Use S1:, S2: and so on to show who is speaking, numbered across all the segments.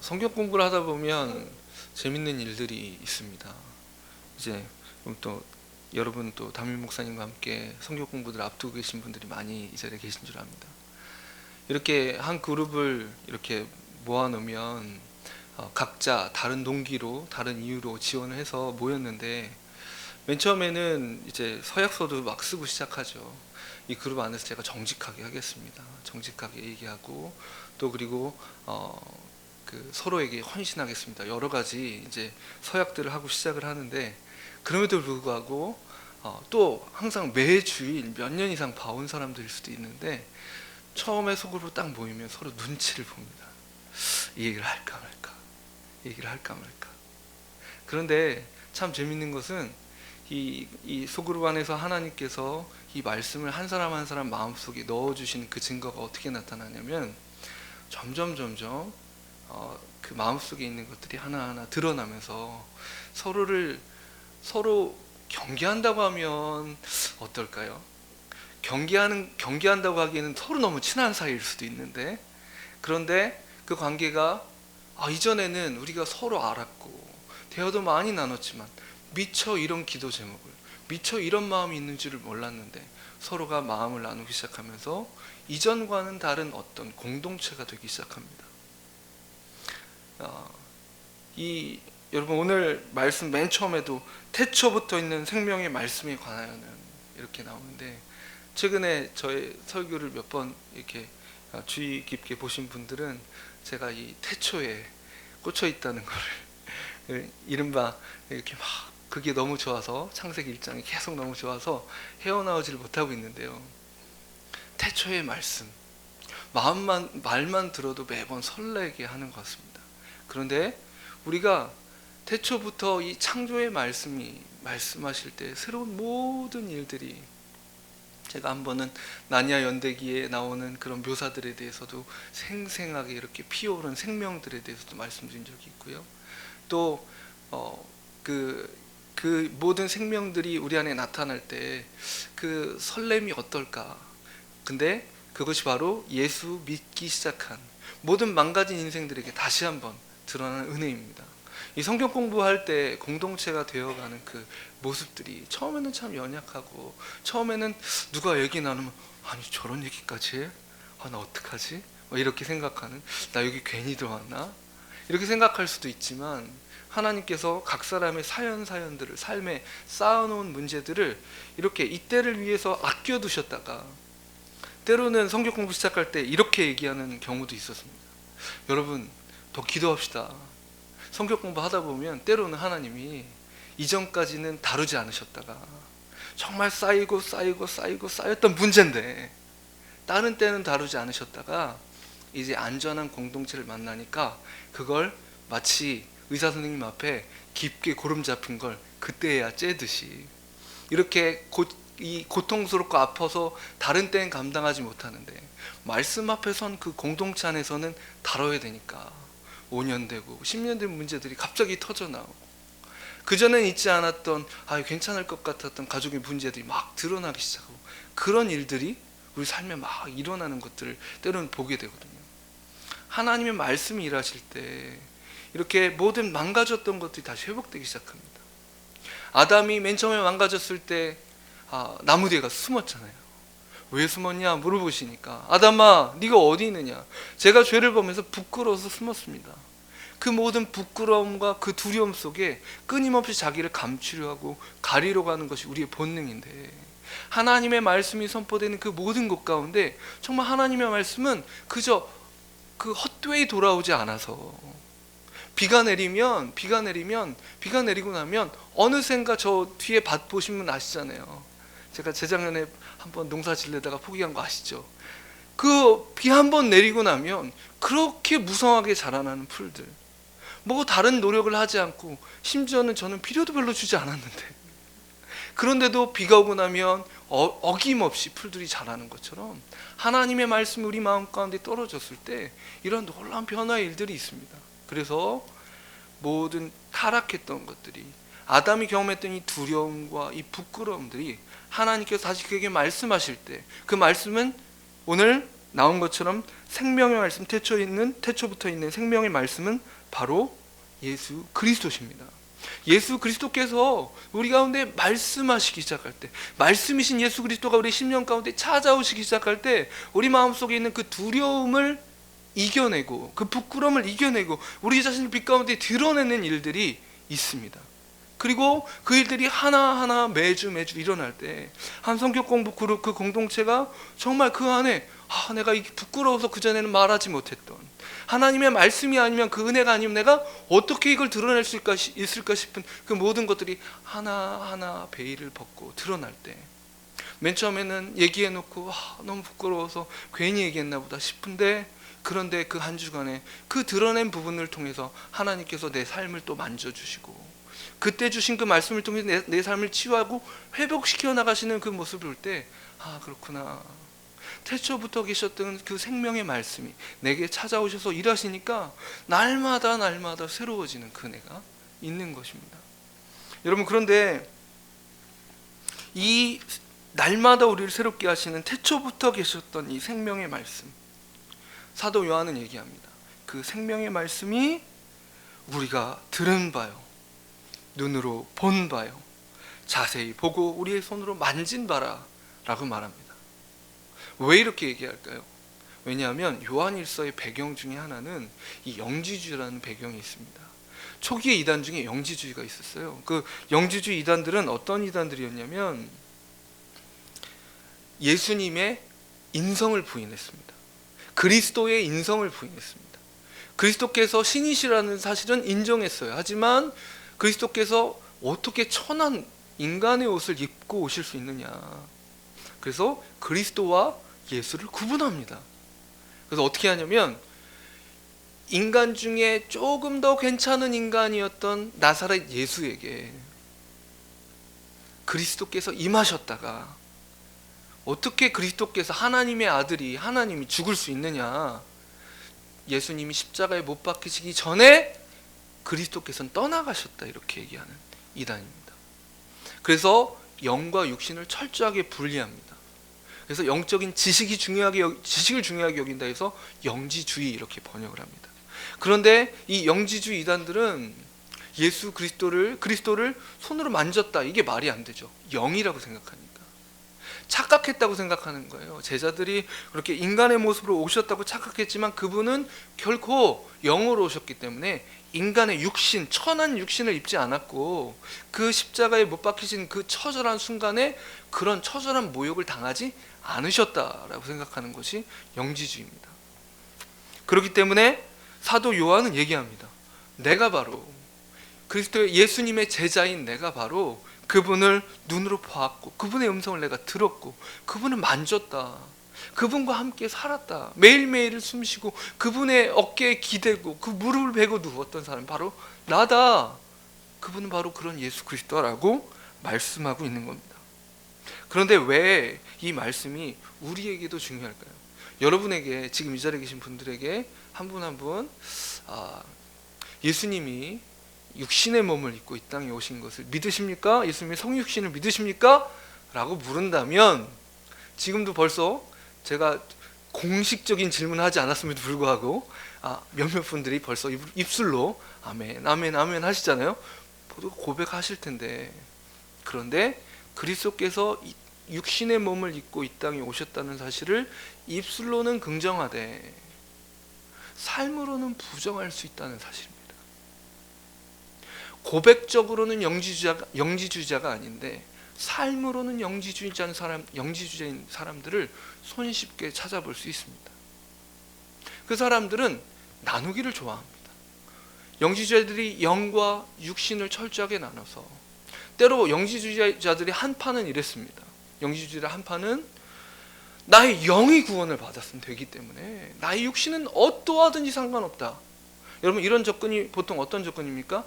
S1: 성경 공부를 하다 보면 재밌는 일들이 있습니다. 이제 그럼 또 여러분 또 담임 목사님과 함께 성경 공부를 앞두고 계신 분들이 많이 이 자리에 계신 줄 압니다. 이렇게 한 그룹을 이렇게 모아놓으면 각자 다른 동기로 다른 이유로 지원을 해서 모였는데, 맨 처음에는 이제 서약서도 막 쓰고 시작하죠. 이 그룹 안에서 제가 정직하게 하겠습니다. 정직하게 얘기하고, 또 그리고 서로에게 헌신하겠습니다. 여러 가지 이제 서약들을 하고 시작을 하는데, 그럼에도 불구하고 또 항상 매주일 몇 년 이상 봐온 사람들일 수도 있는데, 처음에 속으로 딱 모이면 서로 눈치를 봅니다. 이 얘기를 할까 말까, 이 얘기를 할까 말까. 그런데 참 재밌는 것은 이 소그룹 안에서 하나님께서 이 말씀을 한 사람 한 사람 마음속에 넣어주신 그 증거가 어떻게 나타나냐면, 점점 그 마음속에 있는 것들이 하나하나 드러나면서 서로 경계한다고 하면 어떨까요? 경계한다고 하기에는 서로 너무 친한 사이일 수도 있는데, 그런데 그 관계가 이전에는 우리가 서로 알았고 대화도 많이 나눴지만 미처 이런 기도 제목을, 미처 이런 마음이 있는 줄을 몰랐는데 서로가 마음을 나누기 시작하면서 이전과는 다른 어떤 공동체가 되기 시작합니다. 여러분, 오늘 말씀 맨 처음에도 태초부터 있는 생명의 말씀에 관하여는 이렇게 나오는데, 최근에 저의 설교를 몇 번 이렇게 주의 깊게 보신 분들은 제가 이 태초에 꽂혀 있다는 거를 이른바 이렇게 막 그게 너무 좋아서, 창세기 1장이 계속 너무 좋아서 헤어나오지를 못하고 있는데요. 태초의 말씀, 말만 들어도 매번 설레게 하는 것 같습니다. 그런데 우리가 태초부터 이 창조의 말씀이 말씀하실 때 새로운 모든 일들이, 제가 한 번은 나니아 연대기에 나오는 그런 묘사들에 대해서도 생생하게 이렇게 피어오른 생명들에 대해서도 말씀드린 적이 있고요. 또 그 모든 생명들이 우리 안에 나타날 때 그 설렘이 어떨까. 근데 그것이 바로 예수 믿기 시작한 모든 망가진 인생들에게 다시 한번 드러나는 은혜입니다. 이 성경 공부할 때 공동체가 되어가는 그 모습들이 처음에는 참 연약하고, 처음에는 누가 얘기 나누면 아니 저런 얘기까지 해? 나 어떡하지? 이렇게 생각하는, 나 여기 괜히 들어왔나? 이렇게 생각할 수도 있지만, 하나님께서 각 사람의 사연들을, 삶에 쌓아놓은 문제들을 이렇게 이때를 위해서 아껴두셨다가, 때로는 성경 공부 시작할 때 이렇게 얘기하는 경우도 있었습니다. 여러분, 더 기도합시다. 성경 공부하다 보면 때로는 하나님이 이전까지는 다루지 않으셨다가 정말 쌓였던 문제인데 다른 때는 다루지 않으셨다가 이제 안전한 공동체를 만나니까 그걸 마치 의사 선생님 앞에 깊게 고름 잡힌 걸 그때야 째듯이, 이렇게 이 고통스럽고 아파서 다른 때는 감당하지 못하는데 말씀 앞에 선 그 공동체 안에서는 다뤄야 되니까 5년 되고 10년 된 문제들이 갑자기 터져나오고, 그전엔 있지 않았던 괜찮을 것 같았던 가족의 문제들이 막 드러나기 시작하고, 그런 일들이 우리 삶에 막 일어나는 것들을 때로는 보게 되거든요. 하나님의 말씀이 일하실 때 이렇게 모든 망가졌던 것들이 다시 회복되기 시작합니다. 아담이 맨 처음에 망가졌을 때 나무 뒤에 가서 숨었잖아요. 왜 숨었냐 물어보시니까, 아담아 네가 어디 있느냐, 제가 죄를 범해서 부끄러워서 숨었습니다. 그 모든 부끄러움과 그 두려움 속에 끊임없이 자기를 감추려 하고 가리려 하는 것이 우리의 본능인데, 하나님의 말씀이 선포되는 그 모든 것 가운데 정말 하나님의 말씀은 그저 그 헛되이 돌아오지 않아서, 비가 내리고 나면 어느샌가 저 뒤에 밭 보시면 아시잖아요. 제가 재작년에 한번 농사 지려다가 포기한 거 아시죠? 그 비 한번 내리고 나면 그렇게 무성하게 자라나는 풀들, 뭐 다른 노력을 하지 않고, 심지어는 저는 필요도 별로 주지 않았는데 그런데도 비가 오고 나면 어김없이 풀들이 자라는 것처럼, 하나님의 말씀이 우리 마음 가운데 떨어졌을 때 이런 놀라운 변화의 일들이 있습니다. 그래서 모든 타락했던 것들이, 아담이 경험했던 이 두려움과 이 부끄러움들이 하나님께서 다시 그에게 말씀하실 때, 그 말씀은 오늘 나온 것처럼 생명의 말씀, 태초부터 있는 생명의 말씀은 바로 예수 그리스도십니다. 예수 그리스도께서 우리 가운데 말씀하시기 시작할 때, 말씀이신 예수 그리스도가 우리 심령 가운데 찾아오시기 시작할 때, 우리 마음속에 있는 그 두려움을 이겨내고 그 부끄러움을 이겨내고 우리 자신을 빛 가운데 드러내는 일들이 있습니다. 그리고 그 일들이 하나하나 매주 일어날 때 한 성격 공부 그룹 그 공동체가 정말 그 안에 내가 이게 부끄러워서 그전에는 말하지 못했던 하나님의 말씀이 아니면 그 은혜가 아니면 내가 어떻게 이걸 드러낼 수 있을까 싶은 그 모든 것들이 하나하나 베일을 벗고 드러날 때, 맨 처음에는 얘기해놓고 너무 부끄러워서 괜히 얘기했나 보다 싶은데, 그런데 그 한 주간에 그 드러낸 부분을 통해서 하나님께서 내 삶을 또 만져주시고 그때 주신 그 말씀을 통해 내 삶을 치유하고 회복시켜 나가시는 그 모습을 볼 때 그렇구나, 태초부터 계셨던 그 생명의 말씀이 내게 찾아오셔서 일하시니까 날마다 새로워지는 그 은혜가 있는 것입니다. 여러분, 그런데 이 날마다 우리를 새롭게 하시는 태초부터 계셨던 이 생명의 말씀, 사도 요한은 얘기합니다. 그 생명의 말씀이 우리가 들은 바요, 눈으로 본 바요, 자세히 보고 우리의 손으로 만진 바라 라고 말합니다. 왜 이렇게 얘기할까요? 왜냐하면 요한일서의 배경 중에 하나는 이 영지주의라는 배경이 있습니다. 초기에 이단 중에 영지주의가 있었어요. 그 영지주의 이단들은 어떤 이단들이었냐면 예수님의 인성을 부인했습니다. 그리스도의 인성을 부인했습니다. 그리스도께서 신이시라는 사실은 인정했어요. 하지만 그리스도께서 어떻게 천한 인간의 옷을 입고 오실 수 있느냐, 그래서 그리스도와 예수를 구분합니다. 그래서 어떻게 하냐면 인간 중에 조금 더 괜찮은 인간이었던 나사렛 예수에게 그리스도께서 임하셨다가, 어떻게 그리스도께서 하나님의 아들이 하나님이 죽을 수 있느냐, 예수님이 십자가에 못 박히시기 전에 그리스도께서는 떠나가셨다, 이렇게 얘기하는 이단입니다. 그래서 영과 육신을 철저하게 분리합니다. 그래서 영적인 지식을 중요하게 여긴다 해서 영지주의 이렇게 번역을 합니다. 그런데 이 영지주의 이단들은 예수 그리스도를 손으로 만졌다, 이게 말이 안 되죠. 영이라고 생각하니까 착각했다고 생각하는 거예요. 제자들이 그렇게 인간의 모습으로 오셨다고 착각했지만 그분은 결코 영으로 오셨기 때문에 인간의 육신, 천한 육신을 입지 않았고 그 십자가에 못 박히신 그 처절한 순간에 그런 처절한 모욕을 당하지 않으셨다라고 생각하는 것이 영지주의입니다. 그렇기 때문에 사도 요한은 얘기합니다. 내가 바로 그리스도의 예수님의 제자인 내가 바로 그분을 눈으로 보았고 그분의 음성을 내가 들었고 그분을 만졌다, 그분과 함께 살았다, 매일매일 숨쉬고 그분의 어깨에 기대고 그 무릎을 베고 누웠던 사람이 바로 나다, 그분은 바로 그런 예수 그리스도라고 말씀하고 있는 겁니다. 그런데 왜 이 말씀이 우리에게도 중요할까요? 여러분에게, 지금 이 자리에 계신 분들에게 한 분 한 분 예수님이 육신의 몸을 입고 이 땅에 오신 것을 믿으십니까? 예수님의 성육신을 믿으십니까? 라고 물은다면, 지금도 벌써 제가 공식적인 질문을 하지 않았음에도 불구하고 몇몇 분들이 벌써 입술로 아멘 아멘 아멘 하시잖아요. 모두 고백하실 텐데, 그런데 그리스도께서 육신의 몸을 입고 이 땅에 오셨다는 사실을 입술로는 긍정하되 삶으로는 부정할 수 있다는 사실입니다. 고백적으로는 영지주의자가 아닌데 삶으로는 영지주의자인 사람들을 손쉽게 찾아볼 수 있습니다. 그 사람들은 나누기를 좋아합니다. 영지주의자들이 영과 육신을 철저하게 나눠서, 때로 영지주의자들이 한파는 이랬습니다. 영지주의자 한파는 나의 영이 구원을 받았으면 되기 때문에 나의 육신은 어떠하든지 상관없다. 여러분, 이런 접근이 보통 어떤 접근입니까?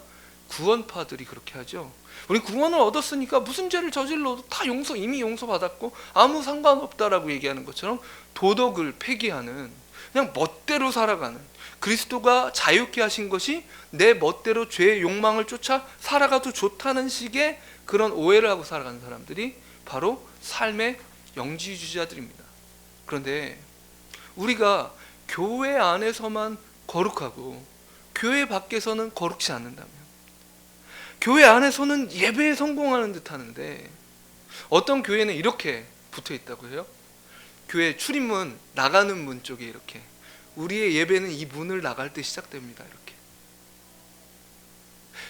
S1: 구원파들이 그렇게 하죠. 우리 구원을 얻었으니까 무슨 죄를 저질러도 다 이미 용서받았고 아무 상관없다라고 얘기하는 것처럼 도덕을 폐기하는, 그냥 멋대로 살아가는, 그리스도가 자유케 하신 것이 내 멋대로 죄의 욕망을 쫓아 살아가도 좋다는 식의 그런 오해를 하고 살아가는 사람들이 바로 삶의 영지주의자들입니다. 그런데 우리가 교회 안에서만 거룩하고 교회 밖에서는 거룩지 않는다면, 교회 안에서는 예배에 성공하는 듯 하는데, 어떤 교회는 이렇게 붙어 있다고 해요. 교회 출입문, 나가는 문 쪽에 이렇게, 우리의 예배는 이 문을 나갈 때 시작됩니다. 이렇게.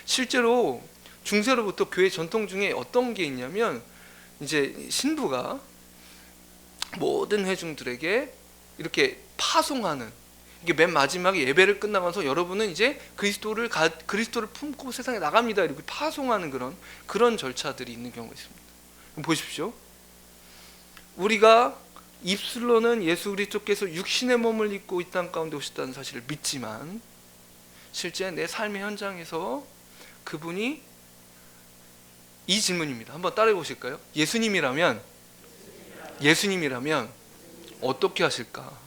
S1: 실제로 중세로부터 교회 전통 중에 어떤 게 있냐면, 이제 신부가 모든 회중들에게 이렇게 파송하는, 이게 맨 마지막에 예배를 끝나면서 여러분은 이제 그리스도를 품고 세상에 나갑니다, 이렇게 파송하는 그런 절차들이 있는 경우가 있습니다. 보십시오. 우리가 입술로는 예수 그리스도께서 육신의 몸을 입고 이 땅 가운데 오셨다는 사실을 믿지만, 실제 내 삶의 현장에서 그분이, 이 질문입니다. 한번 따라해 보실까요? 예수님이라면 어떻게 하실까?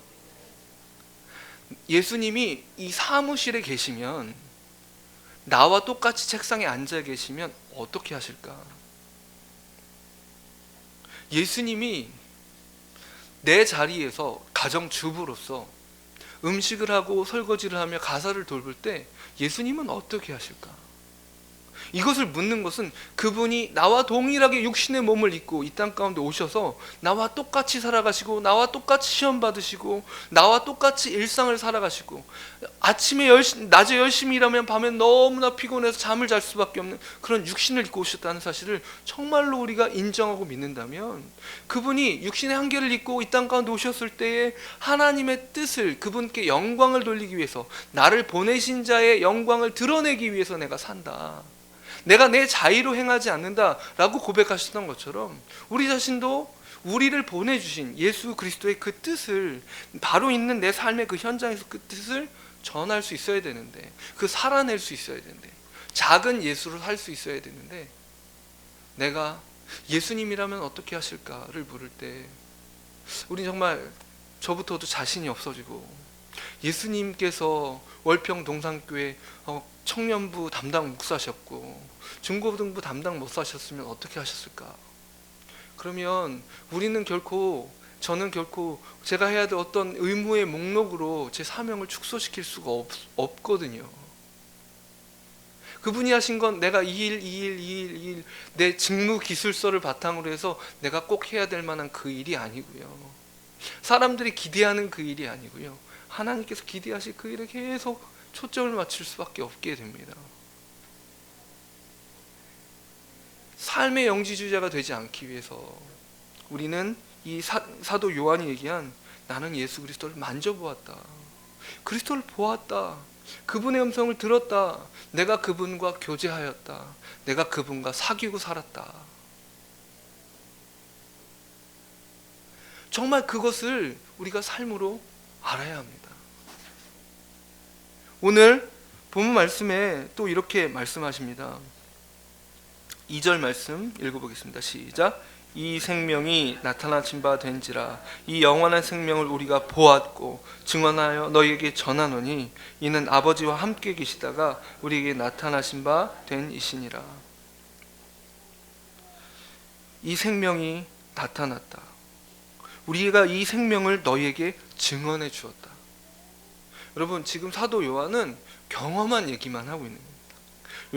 S1: 예수님이 이 사무실에 계시면, 나와 똑같이 책상에 앉아 계시면 어떻게 하실까? 예수님이 내 자리에서 가정주부로서 음식을 하고 설거지를 하며 가사를 돌볼 때 예수님은 어떻게 하실까? 이것을 묻는 것은 그분이 나와 동일하게 육신의 몸을 입고 이 땅 가운데 오셔서 나와 똑같이 살아가시고, 나와 똑같이 시험 받으시고, 나와 똑같이 일상을 살아가시고, 낮에 열심히 일하면 밤에 너무나 피곤해서 잠을 잘 수밖에 없는 그런 육신을 입고 오셨다는 사실을 정말로 우리가 인정하고 믿는다면, 그분이 육신의 한계를 입고 이 땅 가운데 오셨을 때에 하나님의 뜻을, 그분께 영광을 돌리기 위해서, 나를 보내신 자의 영광을 드러내기 위해서 내가 산다, 내가 내 자의로 행하지 않는다라고 고백하셨던 것처럼, 우리 자신도 우리를 보내주신 예수 그리스도의 그 뜻을, 바로 있는 내 삶의 그 현장에서 그 뜻을 전할 수 있어야 되는데, 그 살아낼 수 있어야 되는데, 작은 예수를 할 수 있어야 되는데, 내가 예수님이라면 어떻게 하실까를 물을 때 우리 정말 저부터도 자신이 없어지고, 예수님께서 월평 동산교회 청년부 담당 목사셨고 중고등부 담당 목사셨으면 어떻게 하셨을까? 그러면 저는 결코 제가 해야 될 어떤 의무의 목록으로 제 사명을 축소시킬 수가 없거든요. 그분이 하신 건 내가 이 일 내 직무 기술서를 바탕으로 해서 내가 꼭 해야 될 만한 그 일이 아니고요, 사람들이 기대하는 그 일이 아니고요, 하나님께서 기대하실 그 일에 계속 초점을 맞출 수밖에 없게 됩니다. 삶의 영지주자가 되지 않기 위해서 우리는 이 사도 요한이 얘기한, 나는 예수 그리스도를 만져보았다, 그리스도를 보았다, 그분의 음성을 들었다, 내가 그분과 교제하였다, 내가 그분과 사귀고 살았다. 정말 그것을 우리가 삶으로 알아야 합니다. 오늘 본문 말씀에 또 이렇게 말씀하십니다. 2절 말씀 읽어보겠습니다. 시작. 이 생명이 나타나신 바 된지라, 이 영원한 생명을 우리가 보았고 증언하여 너희에게 전하노니, 이는 아버지와 함께 계시다가 우리에게 나타나신 바 된 이시니라. 이 생명이 나타났다. 우리가 이 생명을 너희에게 증언해 주었다. 여러분, 지금 사도 요한은 경험한 얘기만 하고 있는 겁니다.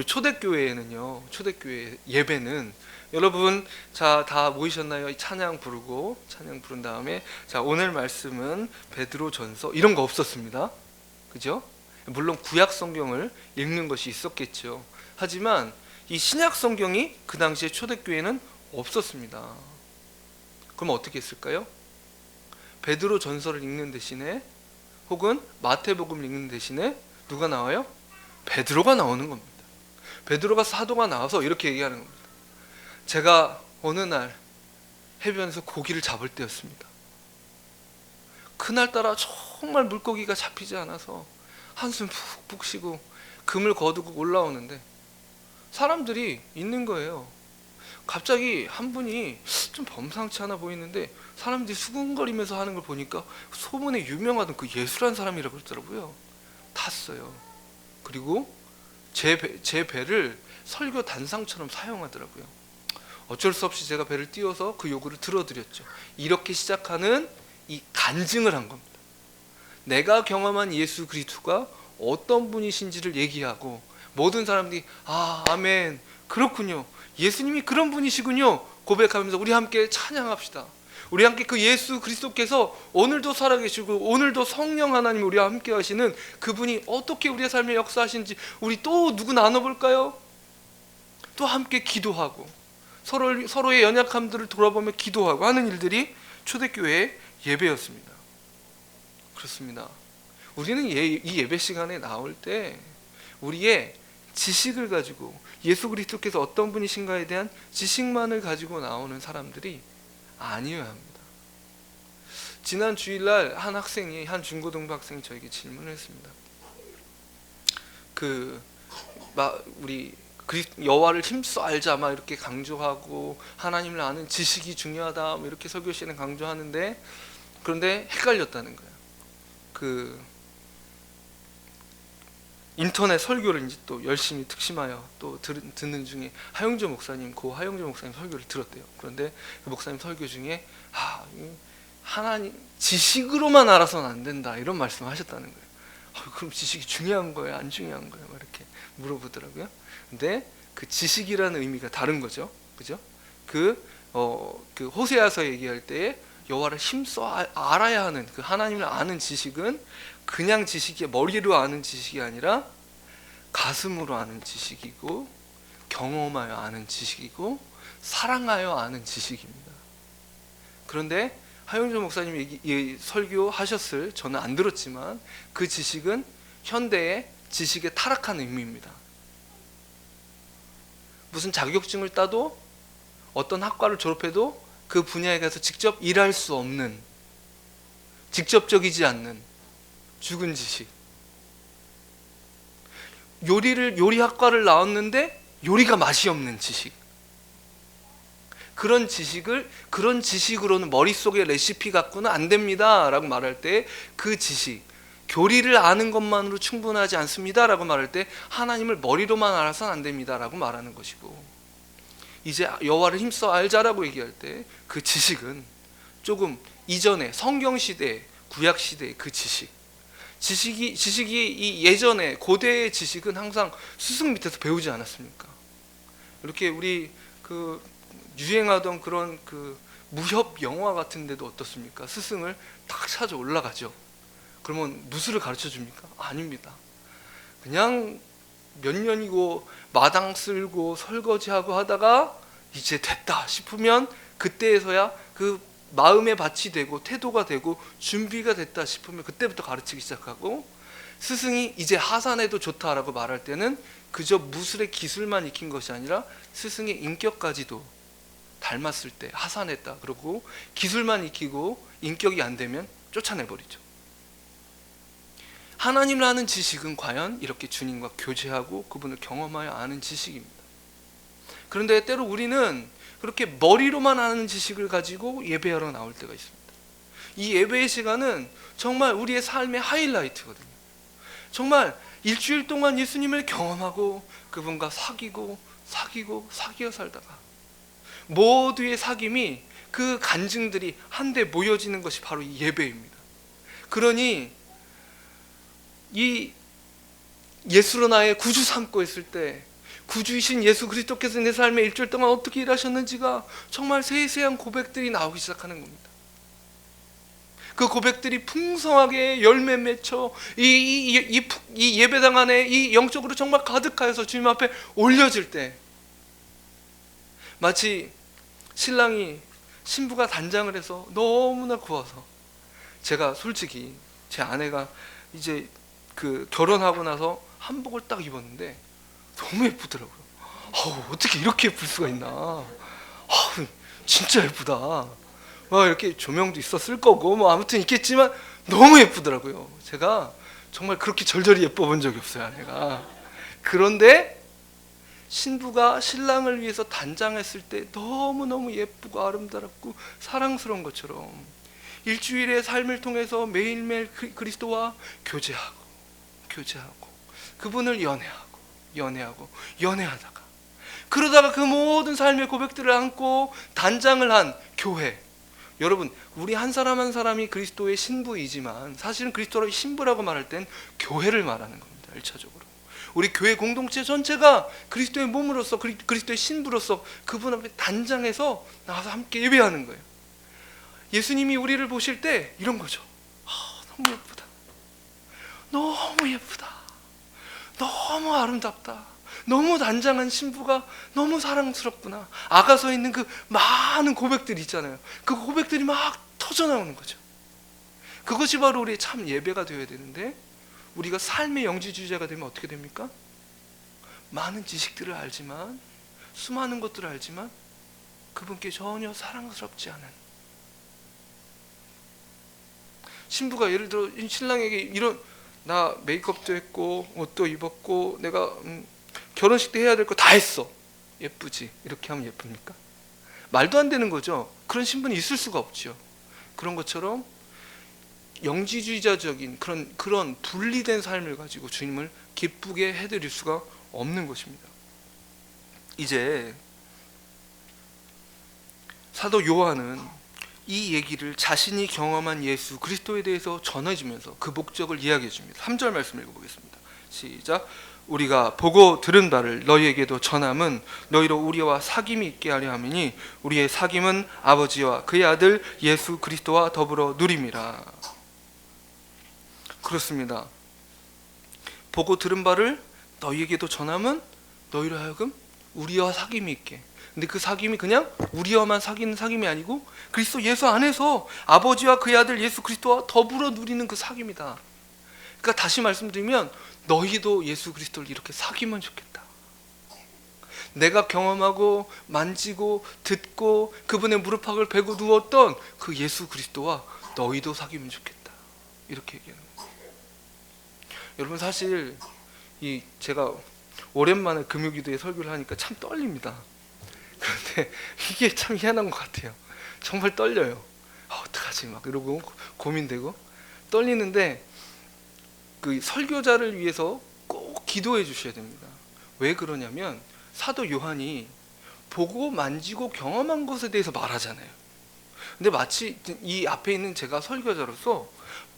S1: 초대교회에는요, 초대교회 예배는, 여러분 자 다 모이셨나요? 찬양 부른 다음에, 자 오늘 말씀은 베드로전서, 이런 거 없었습니다. 그죠? 물론 구약 성경을 읽는 것이 있었겠죠. 하지만 이 신약 성경이 그 당시에 초대교회는 없었습니다. 그럼 어떻게 했을까요? 베드로전서를 읽는 대신에, 혹은 마태복음을 읽는 대신에 누가 나와요? 베드로가 나오는 겁니다. 베드로가 사도가 나와서 이렇게 얘기하는 겁니다. 제가 어느 날 해변에서 고기를 잡을 때였습니다. 그날따라 정말 물고기가 잡히지 않아서 한숨 푹푹 쉬고 금을 거두고 올라오는데 사람들이 있는 거예요. 갑자기 한 분이 좀 범상치 않아 보이는데 사람들이 수군거리면서 하는 걸 보니까 소문에 유명하던 그 예수라는 사람이라고 그러더라고요. 탔어요. 그리고 제 배를 설교 단상처럼 사용하더라고요. 어쩔 수 없이 제가 배를 띄워서 그 요구를 들어드렸죠. 이렇게 시작하는 이 간증을 한 겁니다. 내가 경험한 예수 그리스도가 어떤 분이신지를 얘기하고 모든 사람들이 아멘, 그렇군요, 예수님이 그런 분이시군요 고백하면서 우리 함께 찬양합시다. 우리 함께 그 예수 그리스도께서 오늘도 살아계시고 오늘도 성령 하나님 우리와 함께 하시는 그분이 어떻게 우리의 삶에 역사하시는지 우리 또 누구 나눠볼까요? 또 함께 기도하고 서로의 연약함들을 돌아보며 기도하고 하는 일들이 초대교회의 예배였습니다. 그렇습니다. 우리는 이 예배 시간에 나올 때 우리의 지식을 가지고 예수 그리스도께서 어떤 분이신가에 대한 지식만을 가지고 나오는 사람들이 아니어야 합니다. 지난 주일날 한 중고등부 학생이 저에게 질문을 했습니다. 우리 여호와를 힘써 알자 막 이렇게 강조하고 하나님을 아는 지식이 중요하다 뭐 이렇게 설교 시에는 강조하는데, 그런데 헷갈렸다는 거예요. 인터넷 설교를 이제 또 열심히 특심하여 또 듣는 중에 하영조 목사님 설교를 들었대요. 그런데 그 목사님 설교 중에 하나님 지식으로만 알아서는 안 된다 이런 말씀을 하셨다는 거예요. 그럼 지식이 중요한 거예요, 안 중요한 거예요? 이렇게 물어보더라고요. 근데 그 지식이라는 의미가 다른 거죠, 그죠? 그 호세아서 얘기할 때 여호와를 힘써 알아야 하는 그 하나님을 아는 지식은 그냥 지식이 머리로 아는 지식이 아니라 가슴으로 아는 지식이고 경험하여 아는 지식이고 사랑하여 아는 지식입니다. 그런데 하영조 목사님이 설교하셨을, 저는 안 들었지만 그 지식은 현대의 지식의 타락한 의미입니다. 무슨 자격증을 따도 어떤 학과를 졸업해도 그 분야에 가서 직접 일할 수 없는, 직접적이지 않는 죽은 지식. 요리학과를 나왔는데 요리가 맛이 없는 지식. 그런 지식으로는 머릿속에 레시피 갖고는 안 됩니다 라고 말할 때, 그 지식, 교리를 아는 것만으로 충분하지 않습니다 라고 말할 때 하나님을 머리로만 알아서는 안 됩니다 라고 말하는 것이고, 이제 여호와를 힘써 알자라고 얘기할 때 그 지식은 조금 이전에 성경시대, 구약시대의 그 지식이 이 예전에 고대의 지식은 항상 스승 밑에서 배우지 않았습니까? 이렇게 우리 유행하던 그런 무협 영화 같은 데도 어떻습니까? 스승을 딱 찾아 올라가죠. 그러면 무술을 가르쳐 줍니까? 아닙니다. 그냥 몇 년이고 마당 쓸고 설거지하고 하다가 이제 됐다 싶으면 그때에서야 그 마음의 밭이 되고 태도가 되고 준비가 됐다 싶으면 그때부터 가르치기 시작하고, 스승이 이제 하산해도 좋다라고 말할 때는 그저 무술의 기술만 익힌 것이 아니라 스승의 인격까지도 닮았을 때 하산했다 그러고, 기술만 익히고 인격이 안 되면 쫓아내버리죠. 하나님을 아는 지식은 과연 이렇게 주님과 교제하고 그분을 경험하여 아는 지식입니다. 그런데 때로 우리는 그렇게 머리로만 아는 지식을 가지고 예배하러 나올 때가 있습니다. 이 예배의 시간은 정말 우리의 삶의 하이라이트거든요. 정말 일주일 동안 예수님을 경험하고 그분과 사귀어 살다가 모두의 사귐이, 그 간증들이 한데 모여지는 것이 바로 이 예배입니다. 그러니 이 예수로 나의 구주 삼고 있을 때 구주이신 예수 그리스도께서 내 삶에 일주일 동안 어떻게 일하셨는지가 정말 세세한 고백들이 나오기 시작하는 겁니다. 그 고백들이 풍성하게 열매 맺혀 이 예배당 안에 이 영적으로 정말 가득하여서 주님 앞에 올려질 때, 마치 신부가 단장을 해서 너무나 고와서, 제가 솔직히 제 아내가 이제 결혼하고 나서 한복을 딱 입었는데 너무 예쁘더라고요. 어떻게 이렇게 예쁠 수가 있나. 진짜 예쁘다. 이렇게 조명도 있었을 거고 뭐 아무튼 있겠지만 너무 예쁘더라고요. 제가 정말 그렇게 절절히 예뻐 본 적이 없어요, 아내가. 그런데 신부가 신랑을 위해서 단장했을 때 너무너무 예쁘고 아름답고 사랑스러운 것처럼 일주일의 삶을 통해서 매일매일 그리스도와 교제하고 그분을 연애하다가 그러다가 그 모든 삶의 고백들을 안고 단장을 한 교회, 여러분, 우리 한 사람 한 사람이 그리스도의 신부이지만 사실은 그리스도의 신부라고 말할 땐 교회를 말하는 겁니다. 1차적으로 우리 교회 공동체 전체가 그리스도의 몸으로서 그리스도의 신부로서 그분 앞에 단장해서 나와서 함께 예배하는 거예요. 예수님이 우리를 보실 때 이런 거죠. 너무 예쁘다, 너무 예쁘다, 너무 아름답다, 너무 단장한 신부가 너무 사랑스럽구나. 아가서에 있는 그 많은 고백들이 있잖아요. 그 고백들이 막 터져나오는 거죠. 그것이 바로 우리의 참 예배가 되어야 되는데, 우리가 삶의 영지주의자가 되면 어떻게 됩니까? 많은 지식들을 알지만, 수많은 것들을 알지만 그분께 전혀 사랑스럽지 않은, 신부가 예를 들어 신랑에게 이런, 나 메이크업도 했고 옷도 입었고 내가 결혼식 때 해야 될 거 다 했어, 예쁘지? 이렇게 하면 예쁩니까? 말도 안 되는 거죠. 그런 신분이 있을 수가 없죠. 그런 것처럼 영지주의자적인 그런 분리된 삶을 가지고 주님을 기쁘게 해드릴 수가 없는 것입니다. 이제 사도 요한은 이 얘기를 자신이 경험한 예수 그리스도에 대해서 전해주면서 그 목적을 이야기해 줍니다. 3절 말씀 읽어보겠습니다. 시작. 우리가 보고 들은 바를 너희에게도 전함은 너희로 우리와 사귐이 있게 하려 함이니 우리의 사귐은 아버지와 그의 아들 예수 그리스도와 더불어 누림이라. 그렇습니다. 보고 들은 바를 너희에게도 전함은 너희로 하여금 우리와 사귐이 있게. 근데 그 사귐이 그냥 우리와만 사귀는 사귐이 아니고 그리스도 예수 안에서 아버지와 그의 아들 예수 그리스도와 더불어 누리는 그 사귐이다. 그러니까 다시 말씀드리면 너희도 예수 그리스도를 이렇게 사귀면 좋겠다. 내가 경험하고 만지고 듣고 그분의 무릎팍을 베고 누웠던 그 예수 그리스도와 너희도 사귀면 좋겠다. 이렇게 얘기하는 거예요. 여러분, 사실 제가 오랜만에 금요기도에 설교를 하니까 참 떨립니다. 그런데 이게 참 희한한 것 같아요. 정말 떨려요. 어떡하지 막 이러고 고민되고 떨리는데, 그 설교자를 위해서 꼭 기도해 주셔야 됩니다. 왜 그러냐면 사도 요한이 보고 만지고 경험한 것에 대해서 말하잖아요. 근데 마치 이 앞에 있는 제가 설교자로서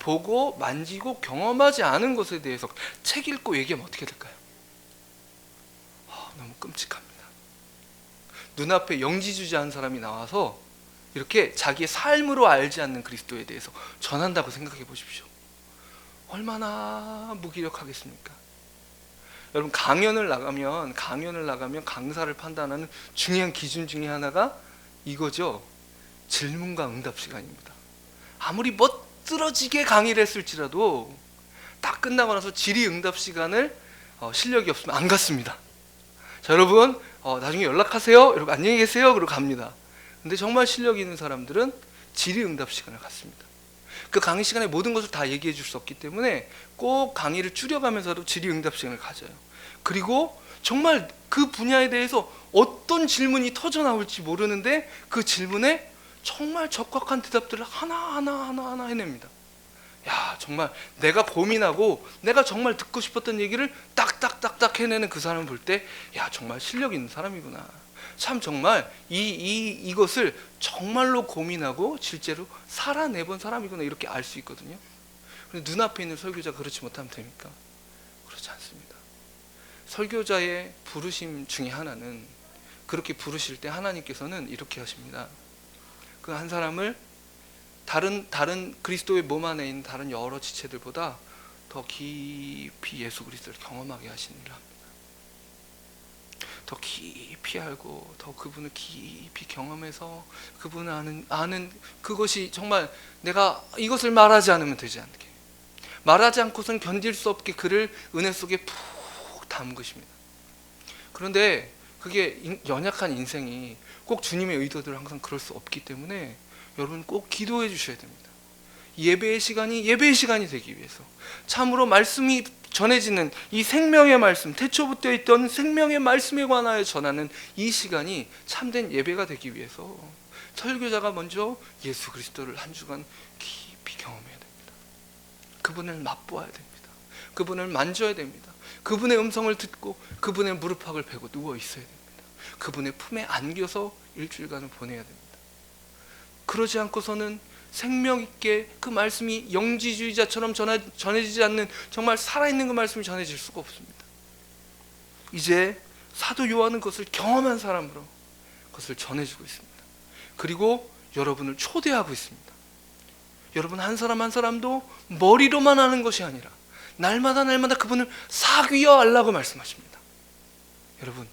S1: 보고 만지고 경험하지 않은 것에 대해서 책 읽고 얘기하면 어떻게 될까요? 너무 끔찍합니다. 눈앞에 영지주지한 사람이 나와서 이렇게 자기의 삶으로 알지 않는 그리스도에 대해서 전한다고 생각해 보십시오. 얼마나 무기력하겠습니까? 여러분, 강연을 나가면 강사를 판단하는 중요한 기준 중에 하나가 이거죠. 질문과 응답 시간입니다. 아무리 멋들어지게 강의를 했을지라도 딱 끝나고 나서 질의응답 시간을 실력이 없으면 안 갔습니다. 자, 여러분, 나중에 연락하세요. 여러분 안녕히 계세요. 그러고 갑니다. 근데 정말 실력 있는 사람들은 질의응답 시간을 갖습니다. 그 강의 시간에 모든 것을 다 얘기해 줄 수 없기 때문에 꼭 강의를 줄여가면서도 질의응답 시간을 가져요. 그리고 정말 그 분야에 대해서 어떤 질문이 터져 나올지 모르는데 그 질문에 정말 적확한 대답들을 하나하나 해냅니다. 야, 정말 내가 고민하고 내가 정말 듣고 싶었던 얘기를 딱딱딱딱 해내는 그 사람을 볼 때, 야, 정말 실력 있는 사람이구나. 참 정말 이것을 정말로 고민하고 실제로 살아내본 사람이구나, 이렇게 알 수 있거든요. 그런데 눈앞에 있는 설교자가 그렇지 못하면 됩니까? 그렇지 않습니다. 설교자의 부르심 중에 하나는, 그렇게 부르실 때 하나님께서는 이렇게 하십니다. 그 한 사람을 다른 그리스도의 몸 안에 있는 다른 여러 지체들보다 더 깊이 예수 그리스도를 경험하게 하시는 일을 합니다. 더 깊이 알고 더 그분을 깊이 경험해서 그분을 아는 그것이 정말 내가 이것을 말하지 않으면 되지 않게, 말하지 않고선 견딜 수 없게 그를 은혜 속에 푹 담그십니다. 그런데 그게 연약한 인생이 꼭 주님의 의도대로 항상 그럴 수 없기 때문에 여러분 꼭 기도해 주셔야 됩니다. 예배의 시간이 되기 위해서, 참으로 말씀이 전해지는 이 생명의 말씀, 태초부터 있던 생명의 말씀에 관하여 전하는 이 시간이 참된 예배가 되기 위해서 설교자가 먼저 예수 그리스도를 한 주간 깊이 경험해야 됩니다. 그분을 맛보아야 됩니다. 그분을 만져야 됩니다. 그분의 음성을 듣고 그분의 무릎팍을 베고 누워 있어야 됩니다. 그분의 품에 안겨서 일주일간을 보내야 됩니다. 그러지 않고서는 생명 있게 그 말씀이 영지주의자처럼 전해지지 않는 정말 살아있는 그 말씀이 전해질 수가 없습니다. 이제 사도 요한은 그것을 경험한 사람으로 그것을 전해주고 있습니다. 그리고 여러분을 초대하고 있습니다. 여러분 한 사람 한 사람도 머리로만 하는 것이 아니라 날마다 그분을 사귀어 알라고 말씀하십니다. 여러분,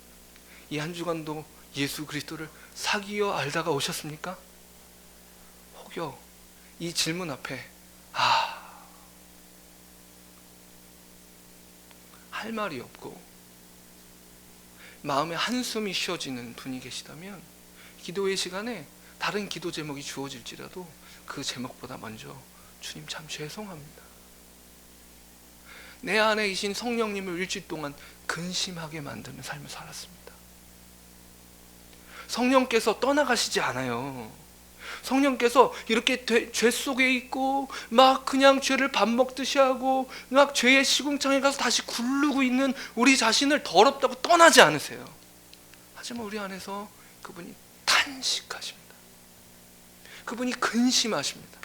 S1: 이 한 주간도 예수 그리스도를 사귀어 알다가 오셨습니까? 혹여 이 질문 앞에 할 말이 없고 마음에 한숨이 쉬어지는 분이 계시다면 기도의 시간에 다른 기도 제목이 주어질지라도 그 제목보다 먼저 주님 참 죄송합니다. 내 안에 계신 성령님을 일주일 동안 근심하게 만드는 삶을 살았습니다. 성령께서 떠나가시지 않아요. 성령께서 이렇게 죄 속에 있고 막 그냥 죄를 밥 먹듯이 하고 막 죄의 시궁창에 가서 다시 굴르고 있는 우리 자신을 더럽다고 떠나지 않으세요. 하지만 우리 안에서 그분이 탄식하십니다. 그분이 근심하십니다.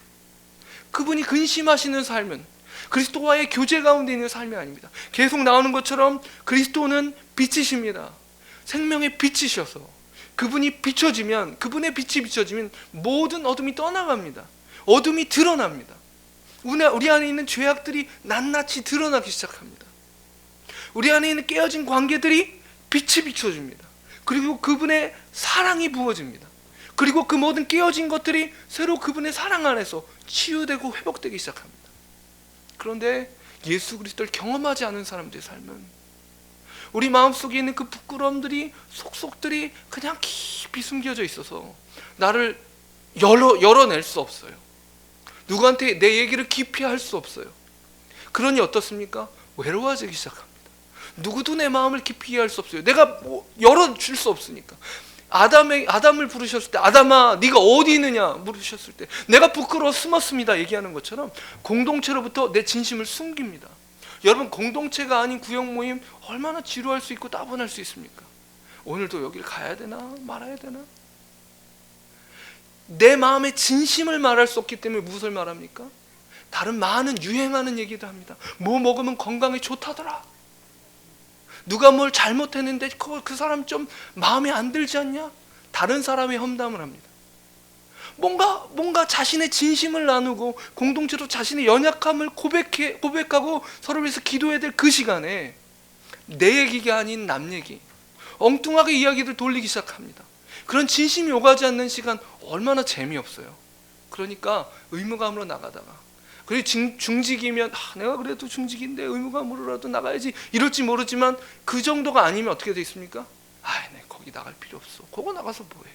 S1: 그분이 근심하시는 삶은 그리스도와의 교제 가운데 있는 삶이 아닙니다. 계속 나오는 것처럼 그리스도는 빛이십니다. 생명의 빛이셔서 그분이 비춰지면, 그분의 빛이 비춰지면 모든 어둠이 떠나갑니다. 어둠이 드러납니다. 우리 안에 있는 죄악들이 낱낱이 드러나기 시작합니다. 우리 안에 있는 깨어진 관계들이 빛이 비춰집니다. 그리고 그분의 사랑이 부어집니다. 그리고 그 모든 깨어진 것들이 새로 그분의 사랑 안에서 치유되고 회복되기 시작합니다. 그런데 예수 그리스도를 경험하지 않은 사람들의 삶은 우리 마음속에 있는 그 부끄러움들이 속속들이 그냥 깊이 숨겨져 있어서 나를 열어낼 수 없어요. 누구한테 내 얘기를 깊이 할 수 없어요. 그러니 어떻습니까? 외로워지기 시작합니다. 누구도 내 마음을 깊이 이해할 수 없어요. 내가 열어줄 수 없으니까. 아담을 부르셨을 때 아담아 네가 어디 있느냐 물으셨을 때 내가 부끄러워 숨었습니다 얘기하는 것처럼 공동체로부터 내 진심을 숨깁니다. 여러분, 공동체가 아닌 구역 모임 얼마나 지루할 수 있고 따분할 수 있습니까? 오늘도 여길 가야 되나 말아야 되나? 내 마음의 진심을 말할 수 없기 때문에 무엇을 말합니까? 다른 많은 유행하는 얘기도 합니다. 뭐 먹으면 건강에 좋다더라. 누가 뭘 잘못했는데 그 사람 좀 마음에 안 들지 않냐? 다른 사람의 험담을 합니다. 뭔가 자신의 진심을 나누고 공동체로 자신의 연약함을 고백하고 서로를 위해서 기도해야 될 그 시간에 내 얘기가 아닌 남 얘기, 엉뚱하게 이야기를 돌리기 시작합니다. 그런 진심이 오가지 않는 시간 얼마나 재미없어요. 그러니까 의무감으로 나가다가 그리고 중직이면 내가 그래도 중직인데 의무감으로라도 나가야지 이럴지 모르지만 그 정도가 아니면 어떻게 돼 있습니까? 네, 거기 나갈 필요 없어. 그거 나가서 뭐해?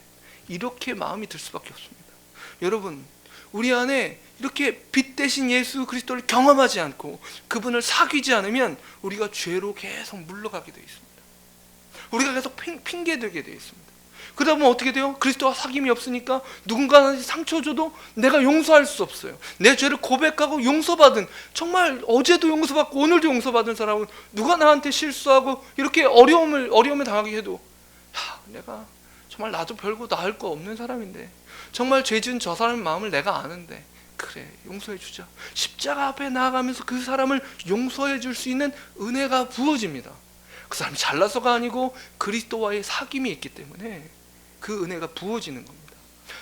S1: 이렇게 마음이 들 수밖에 없습니다. 여러분, 우리 안에 이렇게 빛 대신 예수 그리스도를 경험하지 않고 그분을 사귀지 않으면 우리가 죄로 계속 물러가게 되어 있습니다. 우리가 계속 핑계대게 되어 있습니다. 그러다 보면 어떻게 돼요? 그리스도와 사귐이 없으니까 누군가한테 상처 줘도 내가 용서할 수 없어요. 내 죄를 고백하고 용서받은, 정말 어제도 용서받고 오늘도 용서받은 사람은 누가 나한테 실수하고 이렇게 어려움을 당하게 해도 내가 정말 나도 별거 다 할 거 없는 사람인데 정말 죄 지은 저 사람의 마음을 내가 아는데 그래 용서해 주자. 십자가 앞에 나아가면서 그 사람을 용서해 줄 수 있는 은혜가 부어집니다. 그 사람이 잘나서가 아니고 그리스도와의 사귐이 있기 때문에 그 은혜가 부어지는 겁니다.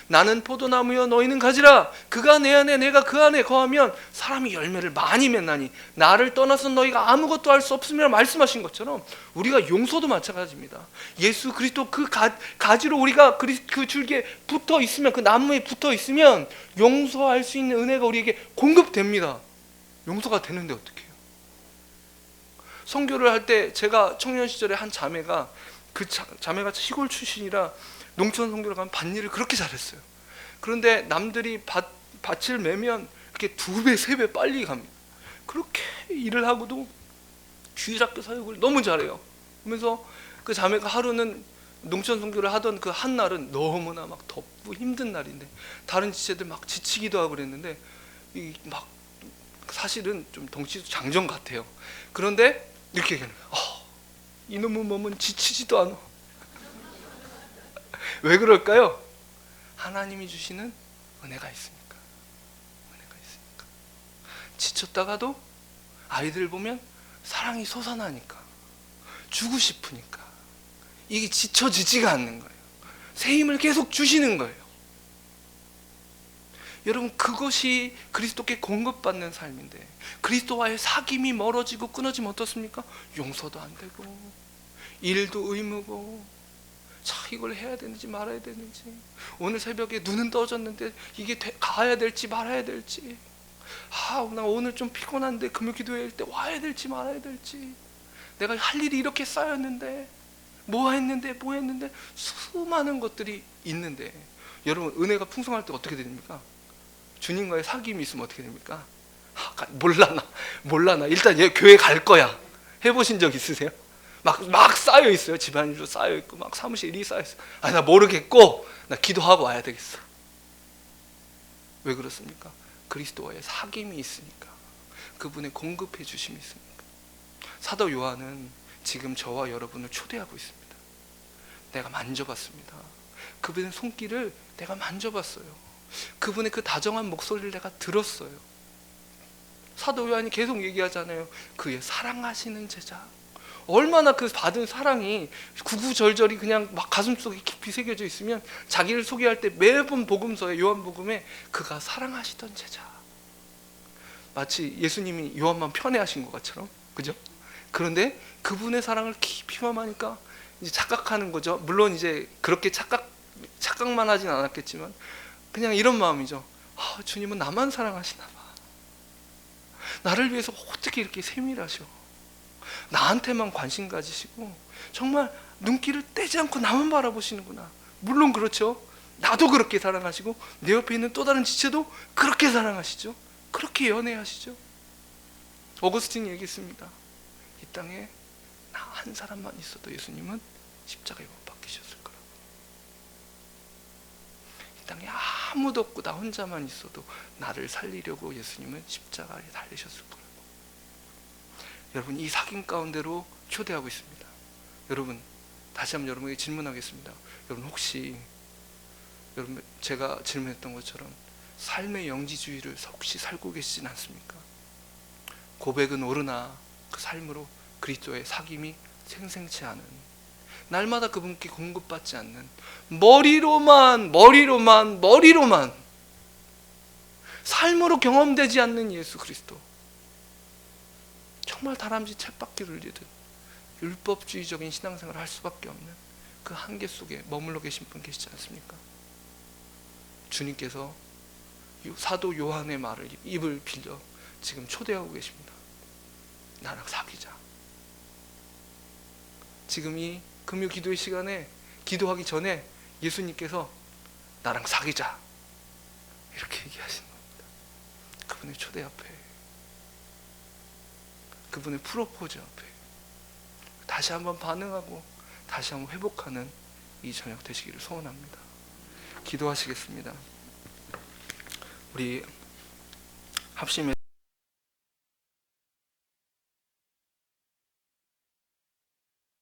S1: 나는 포도나무여 너희는 가지라. 그가 내 안에 내가 그 안에 거하면 사람이 열매를 많이 맺나니 나를 떠나서 너희가 아무것도 할 수 없음이라 말씀하신 것처럼 우리가 용서도 마찬가지입니다. 예수 그리스도 그 가지로 우리가 그 줄기에 붙어 있으면, 그 나무에 붙어 있으면 용서할 수 있는 은혜가 우리에게 공급됩니다. 용서가 되는데 어떻게 해요? 선교를 할 때 제가 청년 시절에 한 자매가 자매가 시골 출신이라 농촌 선교를 가면 밭일을 그렇게 잘했어요. 그런데 남들이 밭을 매면 이렇게 2배, 3배 빨리 갑니다. 그렇게 일을 하고도 주일학교 사역을 너무 잘해요. 그러면서 그 자매가 하루는 농촌 선교를 하던 그 한 날은 너무나 막 덥고 힘든 날인데 다른 지체들 막 지치기도 하고 그랬는데 막 사실은 좀 덩치도 장정 같아요. 그런데 이렇게 얘기하는 거예요. 이놈의 몸은 지치지도 않아. 왜 그럴까요? 하나님이 주시는 은혜가 있으니까. 은혜가 있으니까. 지쳤다가도 아이들 보면 사랑이 솟아나니까, 주고 싶으니까, 이게 지쳐지지가 않는 거예요. 새 힘을 계속 주시는 거예요. 여러분, 그것이 그리스도께 공급받는 삶인데, 그리스도와의 사귐이 멀어지고 끊어지면 어떻습니까? 용서도 안 되고, 일도 의무고, 자, 이걸 해야 되는지 말아야 되는지, 오늘 새벽에 눈은 떠졌는데 이게 가야 될지 말아야 될지, 나 오늘 좀 피곤한데 금요 기도회일 때 와야 될지 말아야 될지, 내가 할 일이 이렇게 쌓였는데 뭐 했는데 수많은 것들이 있는데, 여러분, 은혜가 풍성할 때 어떻게 됩니까? 주님과의 사귐이 있으면 어떻게 됩니까? 몰라 나 일단 교회 갈 거야. 해보신 적 있으세요? 막 쌓여 있어요. 집안일도 쌓여 있고, 막 사무실 일이 쌓여 있어. 나 모르겠고, 나 기도하고 와야 되겠어. 왜 그렇습니까? 그리스도와의 사귐이 있으니까, 그분의 공급해 주심이 있으니까. 사도 요한은 지금 저와 여러분을 초대하고 있습니다. 내가 만져봤습니다. 그분의 손길을 내가 만져봤어요. 그분의 그 다정한 목소리를 내가 들었어요. 사도 요한이 계속 얘기하잖아요. 그의 사랑하시는 제자. 얼마나 그 받은 사랑이 구구절절이 그냥 막 가슴속에 깊이 새겨져 있으면, 자기를 소개할 때 매번 복음서에, 요한복음에 그가 사랑하시던 제자, 마치 예수님이 요한만 편애하신 것 같처럼, 그죠? 그런데 그분의 사랑을 깊이 맘하니까 이제 착각하는 거죠. 물론 이제 그렇게 착각만 하진 않았겠지만, 그냥 이런 마음이죠. 주님은 나만 사랑하시나 봐. 나를 위해서 어떻게 이렇게 세밀하셔. 나한테만 관심 가지시고 정말 눈길을 떼지 않고 나만 바라보시는구나. 물론 그렇죠. 나도 그렇게 사랑하시고 내 옆에 있는 또 다른 지체도 그렇게 사랑하시죠. 그렇게 연애하시죠. 어거스틴이 얘기했습니다. 이 땅에 나 한 사람만 있어도 예수님은 십자가에 못 박히셨을 거라고. 이 땅에 아무도 없고 나 혼자만 있어도 나를 살리려고 예수님은 십자가에 달리셨을 거라고. 여러분, 이 사귐 가운데로 초대하고 있습니다. 여러분, 다시 한번 여러분에게 질문하겠습니다. 여러분, 혹시 여러분, 제가 질문했던 것처럼 삶의 영지주의를 혹시 살고 계시진 않습니까? 고백은 오르나 그 삶으로 그리스도의 사귐이 생생치 않은, 날마다 그분께 공급받지 않는, 머리로만 삶으로 경험되지 않는 예수 그리스도, 정말 다람쥐 쳇바퀴 돌리듯 율법주의적인 신앙생활을 할 수밖에 없는 그 한계 속에 머물러 계신 분 계시지 않습니까? 주님께서 사도 요한의 말을 입을 빌려 지금 초대하고 계십니다. 나랑 사귀자. 지금 이 금요 기도의 시간에 기도하기 전에 예수님께서 나랑 사귀자 이렇게 얘기하시는 겁니다. 그분의 초대 앞에, 그분의 프로포즈 앞에 다시 한번 반응하고 다시 한번 회복하는 이 저녁 되시기를 소원합니다. 기도하시겠습니다. 우리 합심의